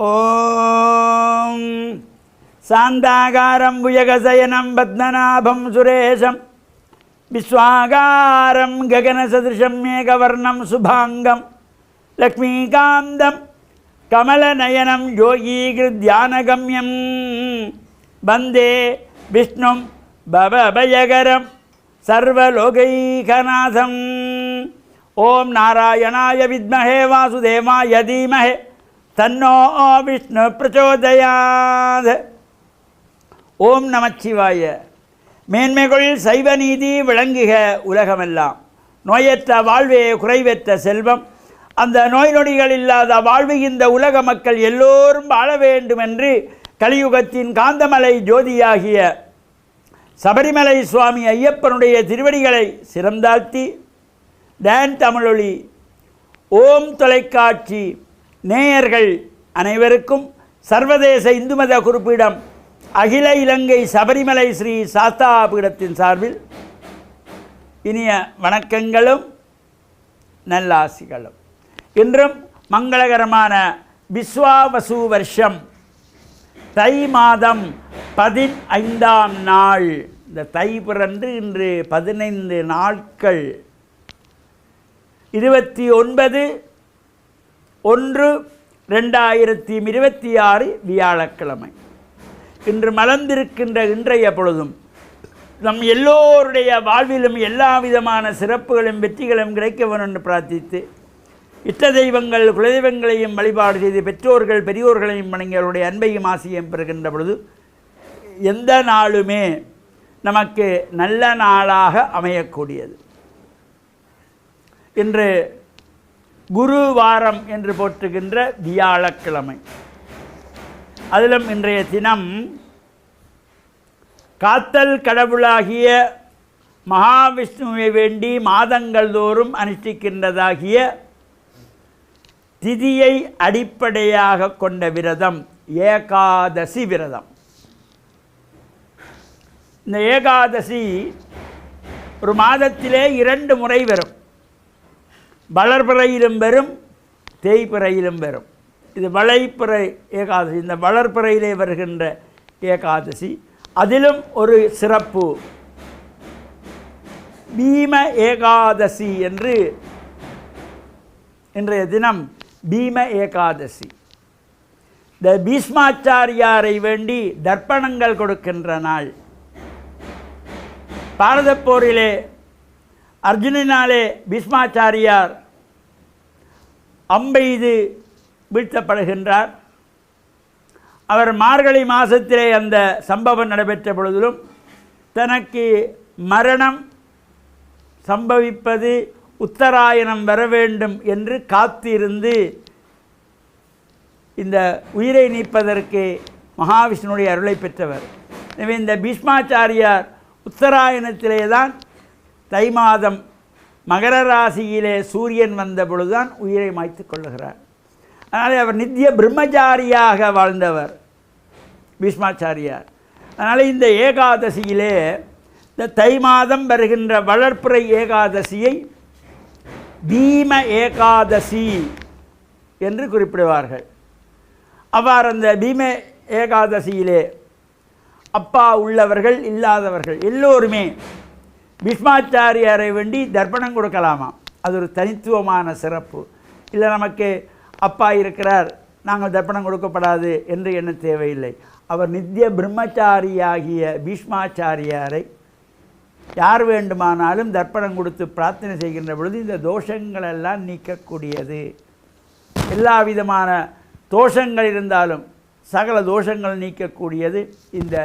ஓம் சாந்தாகாரம் புஜகசயனம் பத்மநாபம் சுரேஷம் விஸ்வாகாரம் ககனசதிருஷம் மேகவர்ணம் சுபாங்கம் லக்ஷ்மீகாந்தம் கமலநயனம் யோகீகிருத்யானகம்யம் வந்தே விஷ்ணும் பவபயகரம் சர்வலோகைகநாதம். ஓம் நாராயணாய வித்மஹே வாசுதேவாய தீமஹே தன்னோ விஷ்ணு பிரச்சோதயாத். ஓம் நமச்சிவாய. மேன்மைகள் சைவ நீதி விளங்குக உலகமெல்லாம். நோயற்ற வாழ்வே குறைவற்ற செல்வம். அந்த நோய் நொடிகள் இல்லாத வாழ்வு இந்த உலக மக்கள் எல்லோரும் வாழ வேண்டும் என்று கலியுகத்தின் காந்தமலை ஜோதியாகிய சபரிமலை சுவாமி ஐயப்பனுடைய திருவடிகளை சிறந்தாழ்த்தி டான் தமிழொலி ஓம் தொலைக்காட்சி நேயர்கள் அனைவருக்கும் சர்வதேச இந்து மத குறிப்பிடம் அகில இலங்கை சபரிமலை ஸ்ரீ சாஸ்தா பீடத்தின் சார்பில் இனிய வணக்கங்களும் நல்லாசிகளும். இன்றும் மங்களகரமான விஸ்வாவசு வருஷம் தை மாதம் 15ஆம் நாள். இந்த தை பிறந்து இன்று 15 நாட்கள். 29/1/2026 வியாழக்கிழமை. இன்று மலர்ந்திருக்கின்ற இன்றைய பொழுதும் நம் எல்லோருடைய வாழ்விலும் எல்லா விதமான சிறப்புகளும் வெற்றிகளும் கிடைக்க வேண்டும் என்று பிரார்த்தித்து இஷ்ட தெய்வங்கள் குலதெய்வங்களையும் வழிபாடு செய்து பெற்றோர்கள் பெரியோர்களையும் வணங்கியவருடைய அன்பையும் ஆசையும் பெறுகின்ற பொழுது எந்த நாளுமே நமக்கு நல்ல நாளாக அமையக்கூடியது. இன்று குரு வாரம் என்று போற்றுகின்ற வியாழக்கிழமை. அதிலும் இன்றைய தினம் காத்தல் கடவுளாகிய மகாவிஷ்ணுவை வேண்டி மாதங்கள் தோறும் அனுஷ்டிக்கின்றதாகிய திதியை அடிப்படையாக கொண்ட விரதம் ஏகாதசி விரதம். இந்த ஏகாதசி ஒரு மாதத்திலே 2 முறை வரும். வளர்பிறையிலும் வரும், தேய்பிறையிலும் வரும். இது வளைப்பிறை ஏகாதசி. இந்த வளர்பிறையிலே வருகின்ற ஏகாதசி. அதிலும் ஒரு சிறப்பு பீம ஏகாதசி என்று இன்றைய தினம் பீம ஏகாதசி. இந்த பீஷ்மாச்சாரியாரை வேண்டி தர்ப்பணங்கள் கொடுக்கின்ற நாள். பாரத போரிலே அர்ஜுனனாலே பீஷ்மாச்சாரியார் அம்பெய்து வீழ்த்தப்படுகின்றார். அவர் மார்கழி மாதத்திலே அந்த சம்பவம் நடைபெற்ற பொழுதிலும் தனக்கு மரணம் சம்பவிப்பது உத்தராயணம் வர வேண்டும் என்று காத்திருந்து இந்த உயிரை நீப்பதற்கு மகாவிஷ்ணுடைய அருளை பெற்றவர். எனவே இந்த பீஷ்மாச்சாரியார் உத்தராயணத்திலே தான் தை மாதம் மகர ராசியிலே சூரியன் வந்த பொழுதுதான் உயிரை மாய்த்து கொள்ளுகிறார். அதனால் அவர் நித்திய பிரம்மச்சாரியாக வாழ்ந்தவர் பீஷ்மாச்சாரியார். அதனால் இந்த ஏகாதசியிலே இந்த தை மாதம் வருகின்ற வளர்ப்புறை ஏகாதசியை பீம ஏகாதசி என்று குறிப்பிடுவார்கள். அவ்வாறு அந்த பீம ஏகாதசியிலே அப்பா உள்ளவர்கள் இல்லாதவர்கள் எல்லோருமே பீஷ்மாச்சாரியாரை வேண்டி தர்ப்பணம் கொடுக்கலாமா. அது ஒரு தனித்துவமான சிறப்பு. இல்லை நமக்கு அப்பா இருக்கிறார் நாங்கள் தர்ப்பணம் கொடுக்கப்படாது என்று எண்ண தேவையில்லை. அவர் நித்திய பிரம்மச்சாரியாகிய பீஷ்மாச்சாரியாரை யார் வேண்டுமானாலும் தர்ப்பணம் கொடுத்து பிரார்த்தனை செய்கின்ற பொழுது இந்த தோஷங்களெல்லாம் நீக்கக்கூடியது. எல்லா விதமான தோஷங்கள் இருந்தாலும் சகல தோஷங்கள் நீக்கக்கூடியது இந்த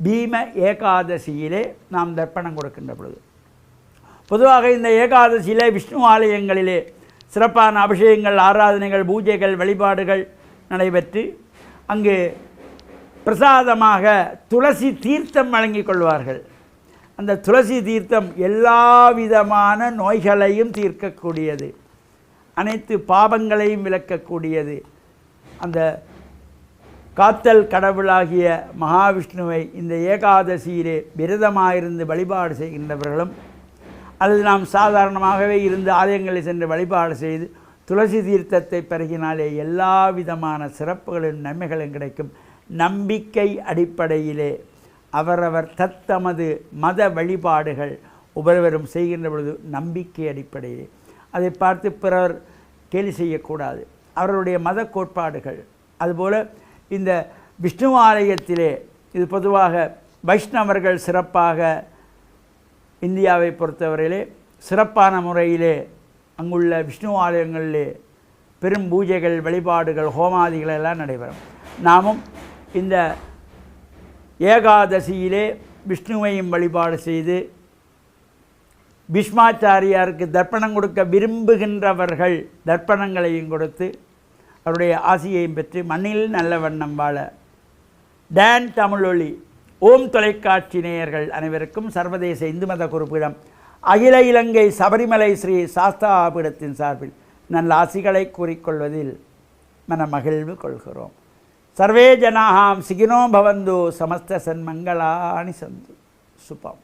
பீம ஏகாதசியிலே நாம் தர்ப்பணம் கொடுக்கின்ற பொழுது. பொதுவாக இந்த ஏகாதசியிலே விஷ்ணு ஆலயங்களிலே சிறப்பான அபிஷேகங்கள் ஆராதனைகள் பூஜைகள் வழிபாடுகள் நடைபெற்று அங்கு பிரசாதமாக துளசி தீர்த்தம் வழங்கி கொள்வார்கள். அந்த துளசி தீர்த்தம் எல்லா விதமான நோய்களையும் தீர்க்கக்கூடியது, அனைத்து பாவங்களையும் விலக்கக்கூடியது. அந்த காத்தல் கடவுளாகிய மகாவிஷ்ணுவை இந்த ஏகாதசியிலே விரதமாயிருந்து வழிபாடு செய்கின்றவர்களும் அல்லது நாம் சாதாரணமாகவே இருந்து ஆலயங்களில் சென்று வழிபாடு செய்து துளசி தீர்த்தத்தை பருகினாலே எல்லா விதமான சிறப்புகளும் நன்மைகளும் கிடைக்கும். நம்பிக்கை அடிப்படையிலே அவரவர் தத்தமது மத வழிபாடுகள் ஒவ்வொருவரும் செய்கின்ற பொழுது நம்பிக்கை அடிப்படையிலே அதை பார்த்து பிறர் கேலி செய்யக்கூடாது. அவர்களுடைய மத கோட்பாடுகள் அதுபோல் இந்த விஷ்ணு ஆலயத்திலே இது பொதுவாக வைஷ்ணவர்கள் சிறப்பாக இந்தியாவை பொறுத்தவரையிலே சிறப்பான முறையிலே அங்குள்ள விஷ்ணு ஆலயங்களிலே பெரும் பூஜைகள் வழிபாடுகள் ஹோமாதிகள் எல்லாம் நடைபெறும். நாமும் இந்த ஏகாதசியிலே விஷ்ணுவையும் வழிபாடு செய்து பீஷ்மாச்சாரியாருக்கு தர்ப்பணம் கொடுக்க விரும்புகின்றவர்கள் தர்ப்பணங்களையும் கொடுத்து அவருடைய ஆசியையும் பெற்று மண்ணில் நல்ல வண்ணம் வாழ டான் தமிழொலி ஓம் தொலைக்காட்சி நேயர்கள் அனைவருக்கும் சர்வதேச இந்து மத குறிப்பிடம் அகில இலங்கை சபரிமலை ஸ்ரீ சாஸ்தாபீடத்தின் சார்பில் நல்ல ஆசிகளை கூறிக்கொள்வதில் மனமகிழ்வு கொள்கிறோம். சர்வே ஜனாஹாம் சிகினோ பவந்து சமஸ்த சன்மங்களானி சந்து சுபம்.